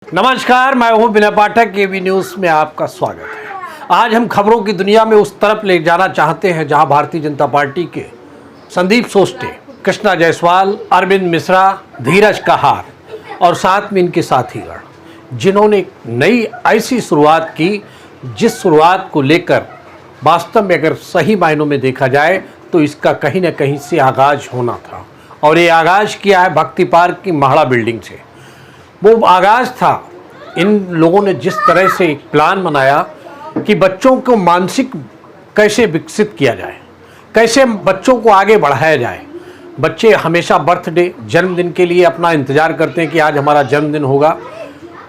नमस्कार, मैं हूं विनय पाठक। केवी न्यूज़ में आपका स्वागत है। आज हम खबरों की दुनिया में उस तरफ ले जाना चाहते हैं जहां भारतीय जनता पार्टी के संदीप सोस्टे, कृष्णा जायसवाल, अरविंद मिश्रा, धीरज कहार और साथ में इनके साथीगण, जिन्होंने एक नई ऐसी शुरुआत की जिस शुरुआत को लेकर वास्तव में अगर सही मायनों में देखा जाए तो इसका कहीं ना कहीं से आगाज होना था। और ये आगाज किया है भक्ति पार्क की महाड़ा बिल्डिंग से। वो आगाज़ था इन लोगों ने जिस तरह से एक प्लान बनाया कि बच्चों को मानसिक कैसे विकसित किया जाए, कैसे बच्चों को आगे बढ़ाया जाए। बच्चे हमेशा बर्थडे, जन्मदिन के लिए अपना इंतज़ार करते हैं कि आज हमारा जन्मदिन होगा,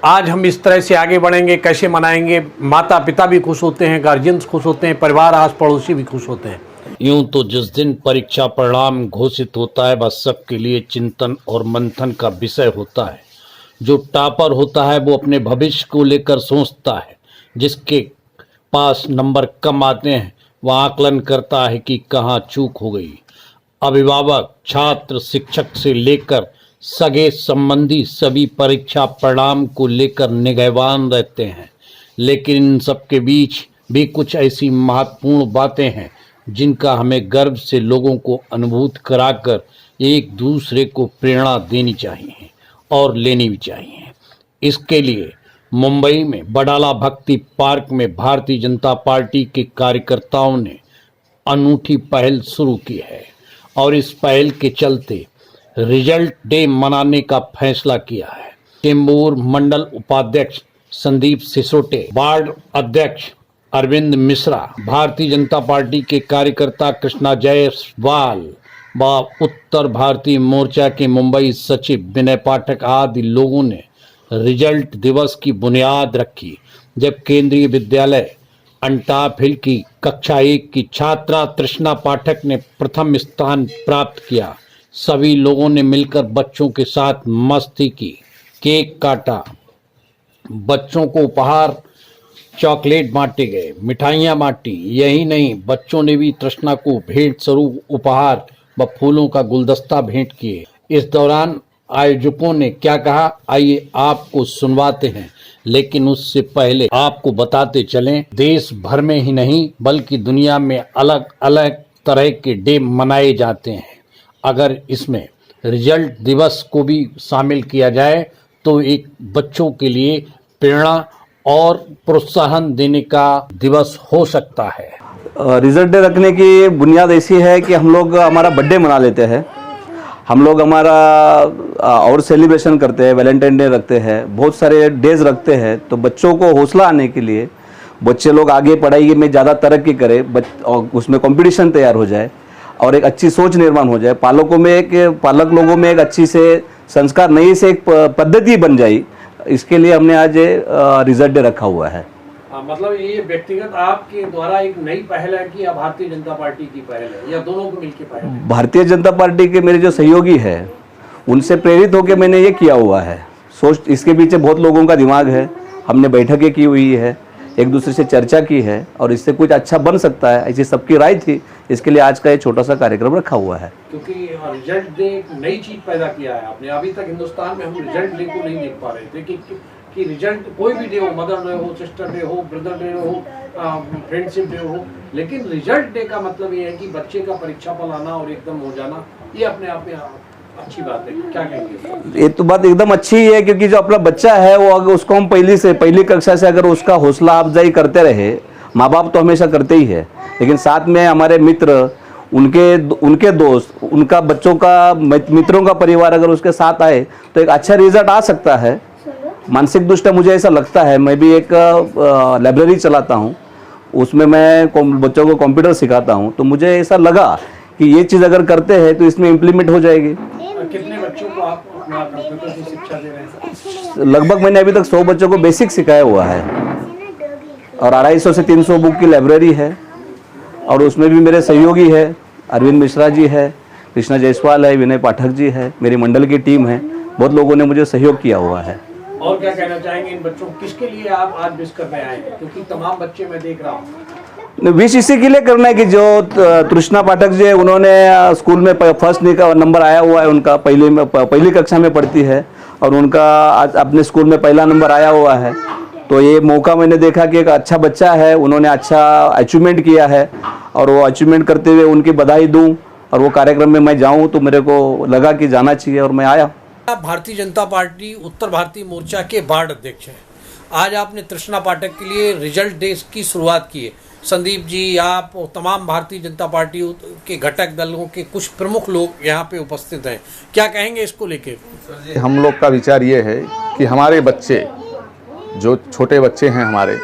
आज हम इस तरह से आगे बढ़ेंगे, कैसे मनाएंगे। माता पिता भी खुश होते हैं, गार्जियंस खुश होते हैं, परिवार आस पड़ोसी भी खुश होते हैं। यूं तो जिस दिन परीक्षा परिणाम घोषित होता है वह सबके लिए चिंतन और मंथन का विषय होता है। जो टॉपर होता है वो अपने भविष्य को लेकर सोचता है, जिसके पास नंबर कम आते हैं वह आकलन करता है कि कहाँ चूक हो गई। अभिभावक, छात्र, शिक्षक से लेकर सगे संबंधी सभी परीक्षा परिणाम को लेकर निगहबान रहते हैं। लेकिन इन सबके बीच भी कुछ ऐसी महत्वपूर्ण बातें हैं जिनका हमें गर्व से लोगों को अनुभूत कराकर एक दूसरे को प्रेरणा देनी चाहिए और लेनी भी चाहिए। इसके लिए मुंबई में बडाला भक्ति पार्क में भारतीय जनता पार्टी के कार्यकर्ताओं ने अनूठी पहल शुरू की है और इस पहल के चलते रिजल्ट डे मनाने का फैसला किया है। चेंबूर मंडल उपाध्यक्ष संदीप सिसोटे, वार्ड अध्यक्ष अरविंद मिश्रा, भारतीय जनता पार्टी के कार्यकर्ता कृष्णा जायसवाल व उत्तर भारतीय मोर्चा के मुंबई सचिव विनय पाठक आदि लोगों ने रिजल्ट दिवस की बुनियाद रखी। जब केंद्रीय विद्यालय अंटाप हिल की कक्षा 1 की छात्रा तृष्णा पाठक ने प्रथम स्थान प्राप्त किया, सभी लोगों ने मिलकर बच्चों के साथ मस्ती की, केक काटा, बच्चों को उपहार चॉकलेट बांटे गए, मिठाइयाँ बांटी। यही नहीं, बच्चों ने भी तृष्णा को भेंट स्वरूप उपहार व फूलों का गुलदस्ता भेंट किए। इस दौरान आयोजकों ने क्या कहा, आइए आपको सुनवाते हैं। लेकिन उससे पहले आपको बताते चलें, देश भर में ही नहीं बल्कि दुनिया में अलग अलग तरह के डे मनाए जाते हैं। अगर इसमें रिजल्ट दिवस को भी शामिल किया जाए तो एक बच्चों के लिए प्रेरणा और प्रोत्साहन देने का दिवस हो सकता है। रिजल्ट डे रखने की बुनियाद ऐसी है कि हम लोग हमारा बर्थडे मना लेते हैं, हम लोग हमारा और सेलिब्रेशन करते हैं, वैलेंटाइन डे रखते हैं, बहुत सारे डेज रखते हैं। तो बच्चों को हौसला आने के लिए, बच्चे लोग आगे पढ़ाई में ज़्यादा तरक्की करें और उसमें कंपटीशन तैयार हो जाए और एक अच्छी सोच निर्माण हो जाए, पालक लोगों में एक अच्छी से संस्कार, नई से एक पद्धति बन जाए, इसके लिए हमने आज रिजल्ट डे रखा हुआ है। मतलब ये व्यक्तिगत आपके द्वारा एक नई पहल है कि भारतीय जनता पार्टी की पहल है या दोनों को मिलकर पहल है? भारतीय जनता पार्टी के मेरे जो सहयोगी है उनसे प्रेरित होकर मैंने ये किया हुआ है। सोच इसके पीछे बहुत लोगों का दिमाग है, हमने बैठकें की हुई है, एक दूसरे से चर्चा की है और इससे कुछ अच्छा बन सकता है, ऐसी सबकी राय थी। इसके लिए आज का ये छोटा सा कार्यक्रम रखा हुआ है। क्योंकि रिजल्ट डे एक नई चीज पैदा किया है आपने। अभी तक हिंदुस्तान में हम रिजल्ट डे को नहीं देख पा रहे थे कि रिजल्ट कोई भी डे हो, मदर डे हो, सिस्टर डे हो, ब्रदर डे हो, फ्रेंडशिप डे हो, लेकिन रिजल्ट डे का मतलब ये है कि बच्चे का परीक्षा फल आना और एकदम हो जाना, ये अपने आप में अच्छी बात है। क्या कहेंगे? ये तो बात एकदम अच्छी ही है, क्योंकि जो अपना बच्चा है वो अगर उसको हम पहली कक्षा से अगर उसका हौसला अफजाई करते रहे, माँ बाप तो हमेशा करते ही है, लेकिन साथ में हमारे मित्र, उनके दोस्त, उनका बच्चों का मित्रों का परिवार अगर उसके साथ आए तो एक अच्छा रिजल्ट आ सकता है। मानसिक दृष्टि मुझे ऐसा लगता है, मैं भी एक लाइब्रेरी चलाता हूँ, उसमें मैं बच्चों को कंप्यूटर सिखाता हूँ, तो मुझे ऐसा लगा कि ये चीज़ अगर करते हैं तो इसमें इम्प्लीमेंट हो जाएगी। कितने बच्चों को आप अपना कंप्यूटर की शिक्षा दे रहे हैं? लगभग मैंने अभी तक 100 बच्चों को बेसिक सिखाया हुआ है और 250 से 300 बुक की लाइब्रेरी है और उसमें भी मेरे सहयोगी है, अरविंद मिश्रा जी है, कृष्णा जायसवाल है, विनय पाठक जी है, मेरी मंडल की टीम है, बहुत लोगों ने मुझे सहयोग किया हुआ है। और क्या कहना चाहेंगे इन बच्चों, किसके लिए आप आज विश करने आए हैं? क्योंकि तमाम बच्चे मैं देख रहा हूँ। विश इसी के लिए करना है कि जो तृष्णा पाठक जी है, उन्होंने स्कूल में फर्स्ट नंबर आया हुआ है उनका, पहली कक्षा में पढ़ती है, और उनका आज अपने स्कूल में पहला नंबर आया हुआ है। तो ये मौका मैंने देखा कि एक अच्छा बच्चा है, उन्होंने अच्छा अचीवमेंट किया है और वो अचीवमेंट करते हुए उनकी बधाई दूं और वो कार्यक्रम में मैं जाऊं, तो मेरे को लगा कि जाना चाहिए और मैं आया। भारतीय जनता पार्टी उत्तर भारतीय मोर्चा के वार्ड अध्यक्ष हैं। आज आपने तृष्णा पाठक के लिए रिजल्ट डे की शुरुआत की है। संदीप जी, आप और तमाम भारतीय जनता पार्टी के घटक दलों के कुछ प्रमुख लोग यहाँ पे उपस्थित हैं, क्या कहेंगे इसको लेके? हम लोग का विचार ये है कि हमारे बच्चे, जो छोटे बच्चे हैं हमारे,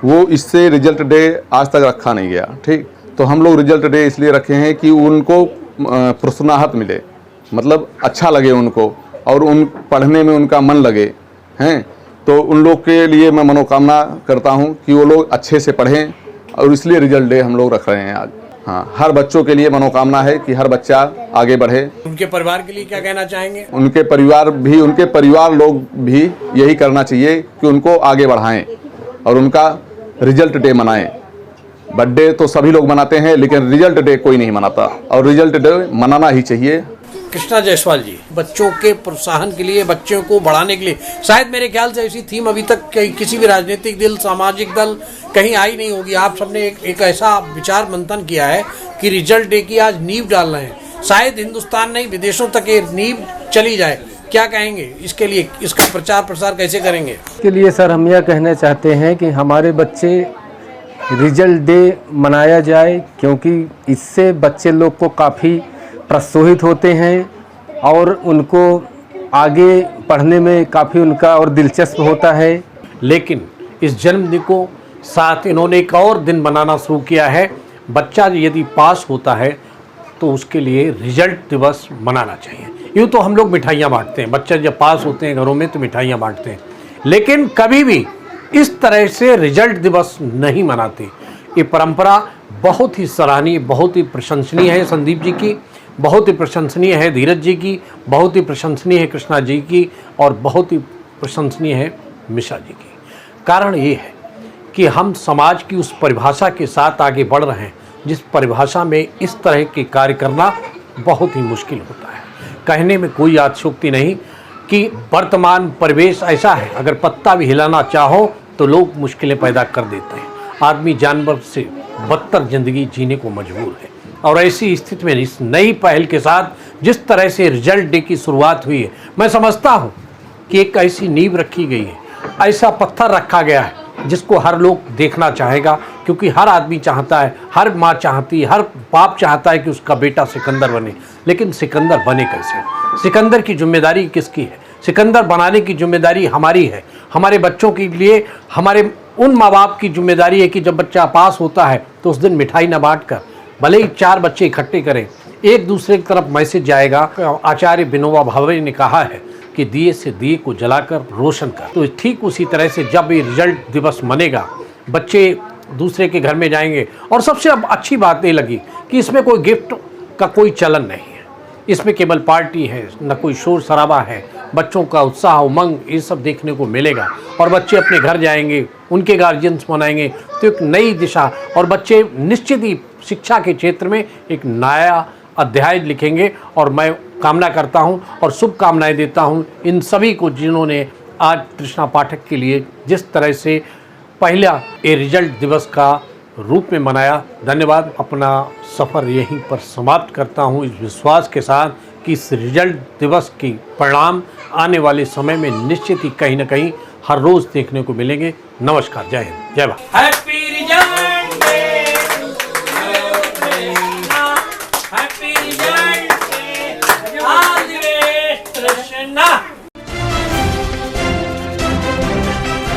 वो इससे रिजल्ट डे आज तक रखा नहीं गया। ठीक, तो हम लोग रिजल्ट डे इसलिए रखे हैं कि उनको प्रोत्साहन मिले, मतलब अच्छा लगे उनको और उन पढ़ने में उनका मन लगे हैं। तो उन लोग के लिए मैं मनोकामना करता हूं कि वो लोग अच्छे से पढ़ें और इसलिए रिजल्ट डे हम लोग रख रहे हैं आज। हाँ, हर बच्चों के लिए मनोकामना है कि हर बच्चा आगे बढ़े। उनके परिवार के लिए क्या कहना चाहेंगे? उनके परिवार लोग भी यही करना चाहिए कि उनको आगे बढ़ाएं और उनका रिजल्ट डे मनाएं। बर्थडे तो सभी लोग मनाते हैं, लेकिन रिजल्ट डे कोई नहीं मनाता और रिजल्ट डे मनाना ही चाहिए। कृष्णा जायसवाल जी, बच्चों के प्रोत्साहन के लिए, बच्चों को बढ़ाने के लिए, शायद मेरे ख्याल से ऐसी थीम अभी तक किसी भी राजनीतिक दल, सामाजिक दल कहीं आई नहीं होगी। आप सबने एक ऐसा विचार मंथन किया है कि रिजल्ट डे की आज नींव डाल रहे हैं। शायद हिंदुस्तान नहीं, विदेशों तक ये नींव चली जाए। क्या कहेंगे इसके लिए? इसका प्रचार प्रसार कैसे करेंगे? इसके लिए सर हम यह कहना चाहते हैं कि हमारे बच्चे रिजल्ट डे मनाया जाए, क्योंकि इससे बच्चे लोग को काफ़ी प्रोत्साहित होते हैं और उनको आगे पढ़ने में काफ़ी उनका और दिलचस्प होता है। लेकिन इस जन्मदिन को साथ इन्होंने एक और दिन मनाना शुरू किया है। बच्चा यदि पास होता है तो उसके लिए रिजल्ट दिवस मनाना चाहिए। यूँ तो हम लोग मिठाइयाँ बांटते हैं, बच्चे जब पास होते हैं घरों में तो मिठाइयाँ बांटते हैं, लेकिन कभी भी इस तरह से रिजल्ट दिवस नहीं मनाते। ये परंपरा बहुत ही सराहनीय, बहुत ही प्रशंसनीय है संदीप जी की, बहुत ही प्रशंसनीय है धीरज जी की, बहुत ही प्रशंसनीय है कृष्णा जी की और बहुत ही प्रशंसनीय है मिश्रा जी की। कारण ये है कि हम समाज की उस परिभाषा के साथ आगे बढ़ रहे हैं जिस परिभाषा में इस तरह के कार्य करना बहुत ही मुश्किल होता है। कहने में कोई अतिशयोक्ति नहीं कि वर्तमान परिवेश ऐसा है, अगर पत्ता भी हिलाना चाहो तो लोग मुश्किलें पैदा कर देते हैं। आदमी जानवर से बदतर जिंदगी जीने को मजबूर है और ऐसी स्थिति में इस नई पहल के साथ जिस तरह से रिजल्ट डे की शुरुआत हुई है, मैं समझता हूँ कि एक ऐसी नींव रखी गई है, ऐसा पत्थर रखा गया है जिसको हर लोग देखना चाहेगा, क्योंकि हर आदमी चाहता है, हर माँ चाहती है, हर बाप चाहता है कि उसका बेटा सिकंदर बने। लेकिन सिकंदर बने कैसे? सिकंदर की जिम्मेदारी किसकी है? सिकंदर बनाने की जिम्मेदारी हमारी है। हमारे बच्चों के लिए हमारे उन माँ बाप की जिम्मेदारी है कि जब बच्चा पास होता है तो उस दिन मिठाई न बांट कर, भले ही 4 बच्चे इकट्ठे करें, एक दूसरे की तरफ मैसेज जाएगा। आचार्य विनोबा भावे ने कहा है कि दिए से दिए को जलाकर रोशन कर। तो ठीक उसी तरह से जब ये रिजल्ट दिवस मनेगा, बच्चे दूसरे के घर में जाएंगे। और सबसे अब अच्छी बात ये लगी कि इसमें कोई गिफ्ट का कोई चलन नहीं है, इसमें केवल पार्टी है, न कोई शोर शराबा है। बच्चों का उत्साह, उमंग, ये सब देखने को मिलेगा और बच्चे अपने घर जाएंगे, उनके गार्जियंस मनाएंगे, तो एक नई दिशा और बच्चे निश्चित ही शिक्षा के क्षेत्र में एक नया अध्याय लिखेंगे। और मैं कामना करता हूं और शुभकामनाएं देता हूं इन सभी को जिन्होंने आज तृष्णा पाठक के लिए जिस तरह से पहला ये रिजल्ट दिवस का रूप में मनाया। धन्यवाद। अपना सफ़र यहीं पर समाप्त करता हूं इस विश्वास के साथ कि इस रिजल्ट दिवस की परिणाम आने वाले समय में निश्चित ही कहीं ना कहीं हर रोज़ देखने को मिलेंगे। नमस्कार, जय हिंद, जय Bharat. Happy result day, happy result day, आज रे कृष्णा।